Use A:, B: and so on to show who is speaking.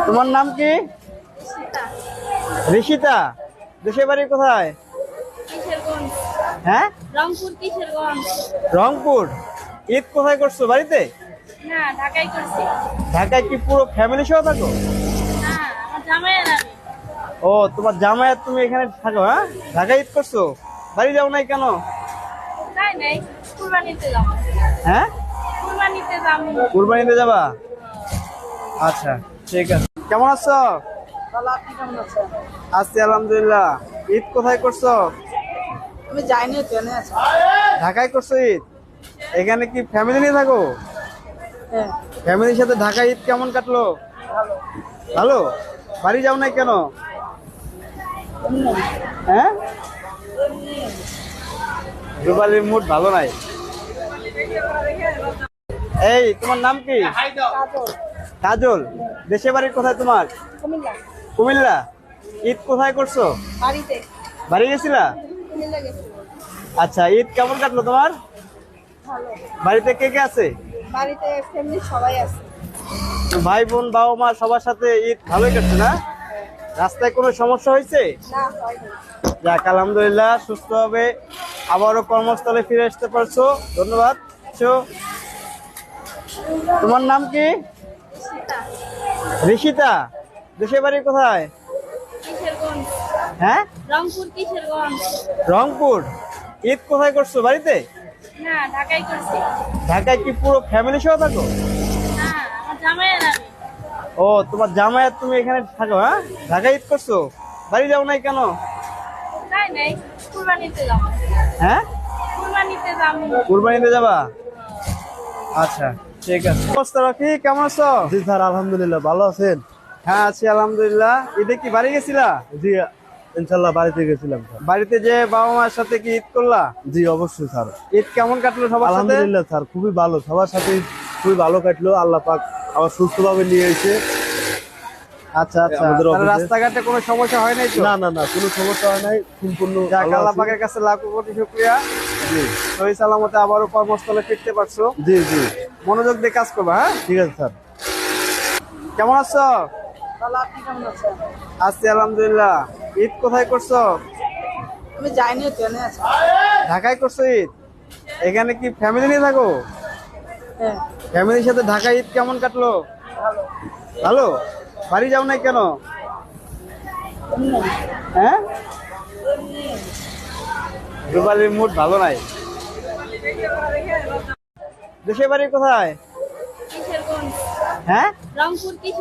A: তোমার নাম কি? ঋষিতা। দেশের বাড়ি কোথায়?
B: কিশোরগঞ্জ।
A: হ্যাঁ,
B: রংপুর কিশোরগঞ্জ।
A: রংপুর। ঈদ কোথায় করছো? বাড়িতে?
B: না, ঢাকায় করছি।
A: ঢাকায় কি পুরো ফ্যামিলি সহ থাকো?
B: না, আমার জামাইয়ের আমি।
A: ও, তোমার জামাইয়াত তুমি এখানে থাকো? হ্যাঁ, ঢাকায় ঈদ করছো? বাড়ি যাও নাই কেন?
B: তাই নাই, কুরবানিতে যাবো।
A: হ্যাঁ,
B: কুরবানিতে যাবো।
A: কুরবানিতে যাবা? আচ্ছা, ঠিক আছে। কেমন আছো?
C: আপনি কেমন আছেন?
A: আছি আলহামদুলিল্লাহ। ঈদ কোথায় করছো?
C: আমি যাইনি, ট্রেনে আছি।
A: ঢাকায় করছো ঈদ? এখানে কি ফ্যামিলি নিয়ে থাকো?
C: হ্যাঁ,
A: ফ্যামিলির সাথে ঢাকা ঈদ কেমন কাটলো?
C: ভালো।
A: ভালো। বাড়ি যাও নাই কেন? হ্যাঁ, রুবালির মুড ভালো নাই। এই, তোমার নাম কি?
C: কাজল।
A: কাজল। দেশের বাড়ি কোথায় তোমার?
C: কুমিল্লা।
A: কুমিল্লা। ঈদ কোথায় করছো?
C: বাড়িতে।
A: বাড়ি গেছিলা?
C: কুমিল্লা গেছি।
A: আচ্ছা, ঈদ কেমন কাটলো তোমার?
C: ভালো।
A: বাড়িতে কে কে আছে?
C: বাড়িতে ফ্যামিলি সবাই আছে।
A: ভাই বোন বাবা মা সবার সাথে ঈদ ভালোই কাটছে না? রাস্তায় কোনো সমস্যা হয়েছে?
C: না, হয়নি।
A: যাক, আলহামদুলিল্লাহ, সুস্থভাবে আবারও কর্মস্থলে ফিরে আসতে পারছো, ধন্যবাদ। তোমার নাম কি?
B: সীতা।
A: ঋষিতা। দেশের বাড়ি কোথায়?
B: কিশোরগঞ্জ।
A: হ্যাঁ,
B: রংপুর কিশোরগঞ্জ।
A: রংপুর। ঈদ কোথায় করছো? বাড়িতে?
B: না, ঢাকায় করছি।
A: ঢাকায় কি পুরো ফ্যামিলি সহ থাকো?
B: না, আমার জামাইয়ের আমি।
A: ও, তোমার জামাইয়াত তুমি এখানে থাকো? হ্যাঁ, ঢাকায় ঈদ করছো? বাড়ি যাও নাই কেন?
B: তাই নাই, কুরবানিতে যাবো।
A: হ্যাঁ,
B: কুরবানিতে যাবো।
A: কুরবানিতে যাবা? আচ্ছা, ঠিক আছে। অবস্থা রাখি, কেমন আছো?
D: জি স্যার, আলহামদুলিল্লাহ। ভালো আছেন?
A: হ্যাঁ, আছি আলহামদুলিল্লাহ। ঈদে কি বাড়ি গেছিলা?
D: জি, ইনশাল্লাহ বাড়িতে গেছিলাম স্যার।
A: বাড়িতে যে বাবা মার সাথে কি ঈদ করলা?
D: জি, অবশ্যই স্যার।
A: ঈদ কেমন কাটলো সবার সাথে?
D: আলহামদুলিল্লাহ স্যার, খুবই ভালো। সবার সাথে খুবই ভালো কাটলো। আল্লাহ পাক আবার সুস্থভাবে নিয়ে এসে।
A: আচ্ছা আচ্ছা,
D: আমাদের
A: তাহলে
D: অফিসে-
A: রাস্তাঘাটে কোনো সমস্যা হয় নাই তো?
D: না না না, কোনো সমস্যা হয় নাই, সম্পূর্ণ
A: যাক,
D: ভালো
A: আল্লাহ
D: আছি।
A: পাকের কাছে লাখো কোটি শুকরিয়া।
D: জি
A: সহি সালামতে আবারও কর্মস্থলে ফিরতে পারছো।
D: জি জি,
A: মনোযোগ দিয়ে কাজ করবা। হ্যাঁ,
D: ঠিক আছে স্যার।
A: কেমন আছো?
C: ভালো। আপনি কেমন আছেন?
A: আছি আলহামদুলিল্লাহ। ঈদ কোথায় করছো?
C: আমি যাইনি, ট্রেনে আছি।
A: ঢাকায় করছো ঈদ? এখানে কি ফ্যামিলি নিয়ে থাকো?
C: হ্যাঁ,
A: ফ্যামিলির সাথে ঢাকা ঈদ কেমন কাটলো?
C: ভালো।
A: ভালো। বাড়ি যাও নাই কেন? হ্যাঁ, রুবালির মুড ভালো নাই। দেশের বাড়ি কোথায়?
B: কিশোরগঞ্জ।
A: হ্যাঁ,
B: রংপুর কিশোর